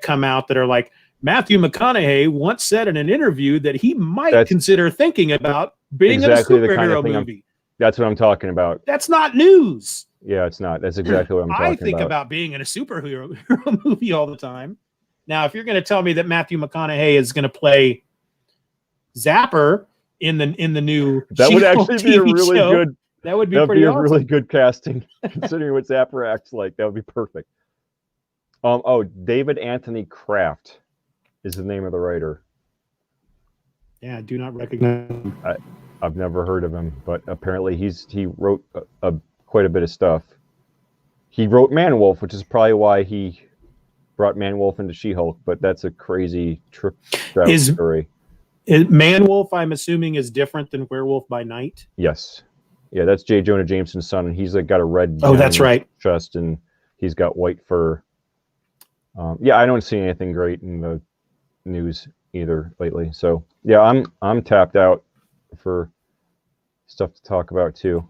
come out that are like, Matthew McConaughey once said in an interview that he might consider thinking about being in a superhero movie. That's what I'm talking about. That's not news. Yeah, it's not. That's exactly what I'm talking about. I think about being in a superhero movie all the time. Now, if you're going to tell me that Matthew McConaughey is going to play Zapper in the new that would actually be a really good. That would be pretty awesome. Really good casting, considering what Zapper acts like. That would be perfect. David Anthony Kraft is the name of the writer. Yeah, I do not recognize him. I've never heard of him, but apparently he wrote quite a bit of stuff. He wrote Man-Wolf, which is probably why he brought Man-Wolf into She-Hulk, but that's a crazy story. Man-Wolf, I'm assuming, is different than Werewolf by Night? Yes. Yeah, that's J. Jonah Jameson's son, and he's like got a red that's right. chest, and he's got white fur. I don't see anything great in the news either lately. So yeah, I'm tapped out for stuff to talk about too.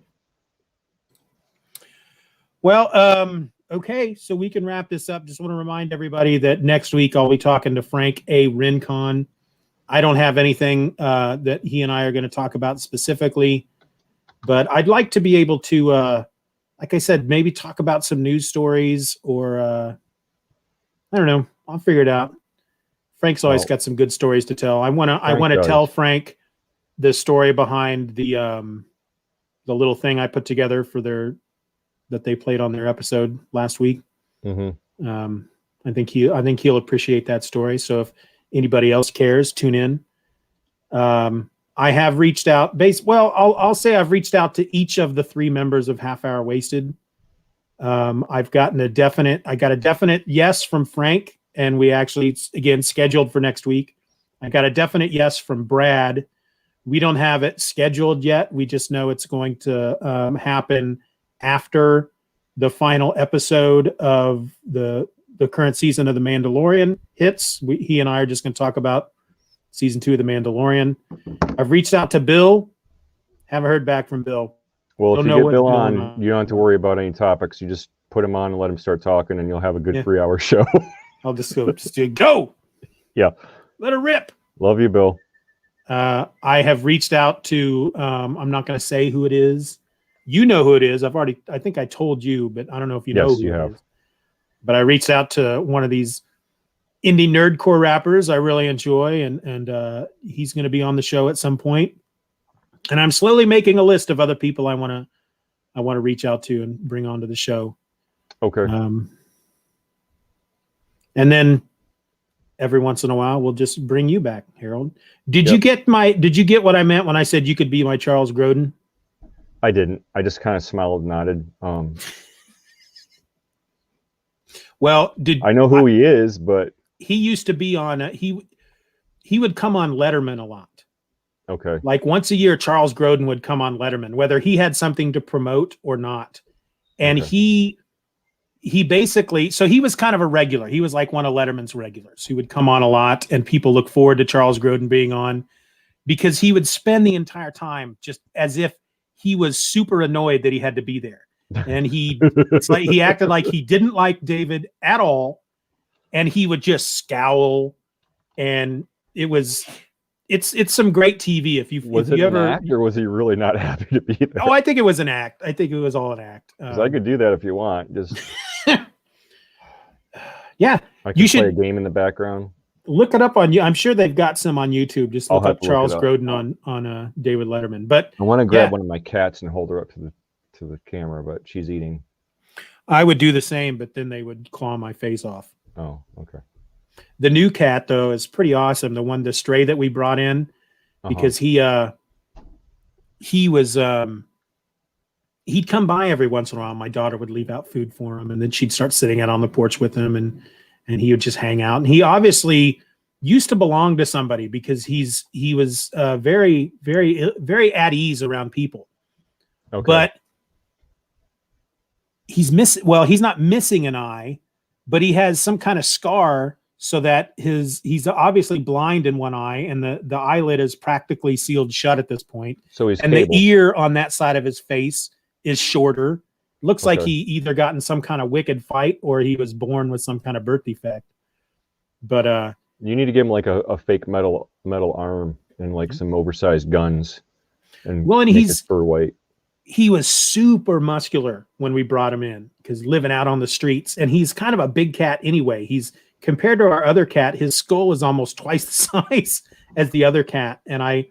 Well, okay, so we can wrap this up. Just want to remind everybody that next week I'll be talking to Frank A. Rincon. I don't have anything that he and I are going to talk about specifically, but I'd like to be able to, like I said, maybe talk about some news stories or I don't know. I'll figure it out. Frank's always got some good stories to tell. I want to tell Frank the story behind the little thing I put together for that they played on their episode last week. Mm-hmm. I think he'll appreciate that story. So if anybody else cares, tune in. I have reached out. I'll say I've reached out to each of the 3 members of Half Hour Wasted. I got a definite yes from Frank, and we actually again scheduled for next week. I got a definite yes from Brad. We don't have it scheduled yet. We just know it's going to happen after the final episode of the current season of The Mandalorian hits. He and I are just going to talk about season 2 of The Mandalorian. I've reached out to Bill. Haven't heard back from Bill. Well, if you get Bill on, you don't have to worry about any topics. You just put him on and let him start talking, and you'll have a good 3-hour show. I'll just go. Yeah. Let her rip. Love you, Bill. I have reached out to, I'm not going to say who it is. You know who it is. I think I told you, but I don't know if you know who it is. But I reached out to one of these indie nerdcore rappers I really enjoy, and he's going to be on the show at some point. And I'm slowly making a list of other people I want to reach out to and bring onto the show. Okay. And then every once in a while, we'll just bring you back, Harold. Did you get what I meant when I said you could be my Charles Grodin? I didn't. I just kind of smiled and nodded. Well, I know who he is, but he used to be on he would come on Letterman a lot. Okay. Like once a year, Charles Grodin would come on Letterman, whether he had something to promote or not. And he basically, so he was kind of a regular. He was like one of Letterman's regulars. He would come on a lot, and people look forward to Charles Grodin being on because he would spend the entire time just as if he was super annoyed that he had to be there. And it's like he acted like he didn't like David at all. And he would just scowl. And it's some great TV. If you ever an act, or was he really not happy to be there? Oh, I think it was an act. I think it was all an act. I could do that if you want. Just yeah, I can play a game in the background. Look it up on you. I'm sure they've got some on YouTube. Just look up Charles Grodin on David Letterman. But I want to grab one of my cats and hold her up to the camera, but she's eating. I would do the same, but then they would claw my face off. Oh, okay. The new cat though is pretty awesome. The stray that we brought in, because he was he'd come by every once in a while. My daughter would leave out food for him, and then she'd start sitting out on the porch with him, and he would just hang out. And he obviously used to belong to somebody because he was very, very, very at ease around people. Okay. But he's not missing an eye, but he has some kind of scar so that he's obviously blind in one eye, and the eyelid is practically sealed shut at this point. So he's the ear on that side of his face is shorter. Looks like he either got in some kind of wicked fight or he was born with some kind of birth defect. But you need to give him like a fake metal arm and like some oversized guns, and make his fur white. He was super muscular when we brought him in because living out on the streets, and he's kind of a big cat anyway. He's compared to our other cat, his skull is almost twice the size as the other cat. And I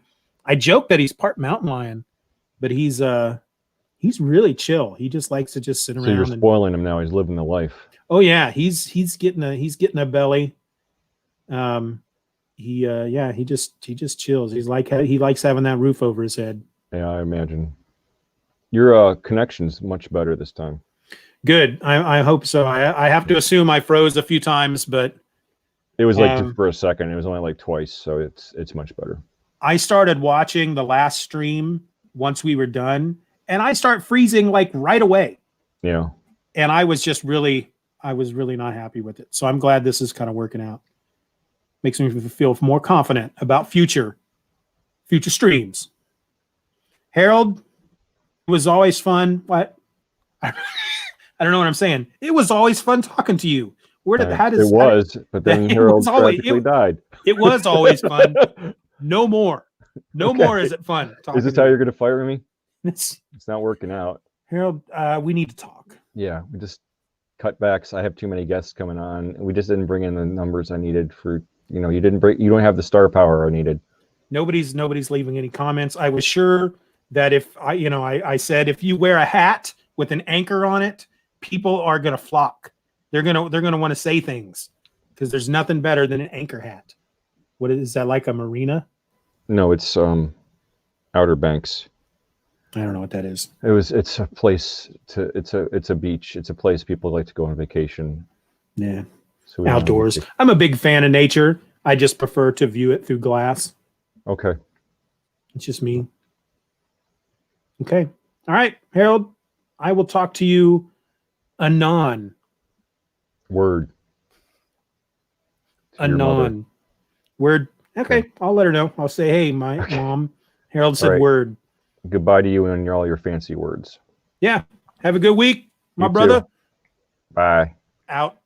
joke that he's part mountain lion, but he's really chill. He just likes to just sit around. So you're spoiling him now. He's living the life. Oh yeah, he's getting a belly. He just chills. He likes having that roof over his head. Yeah, I imagine. Your connection's much better this time. Good. I hope so. I have to assume I froze a few times, but it was like just for a second. It was only like twice, so it's much better. I started watching the last stream once we were done, and I start freezing like right away. Yeah. And I was really not happy with it. So I'm glad this is kind of working out. Makes me feel more confident about future streams. Harold, it was always fun. What? I don't know what I'm saying. It was always fun talking to you. But then Harold tragically died. It was always fun. No more. No more is it fun. Is this how you're going to fire me? It's not working out. Harold, we need to talk. Yeah, we just cutbacks. I have too many guests coming on. We just didn't bring in the numbers I needed for, you don't have the star power I needed. Nobody's leaving any comments. I was sure that if I said if you wear a hat with an anchor on it, people are gonna flock. They're gonna want to say things because there's nothing better than an anchor hat. What is that, like a marina? No, it's Outer Banks. I don't know what that is. It's a place it's a beach. It's a place people like to go on vacation. Yeah. So Outdoors. I'm a big fan of nature. I just prefer to view it through glass. Okay. It's just me. Okay. All right, Harold. I will talk to you anon. Word. Anon. Word. Okay. I'll let her know. I'll say, hey, my mom. Harold said word. Goodbye to you and all your fancy words. Yeah. Have a good week, my You brother. too. Bye. Out.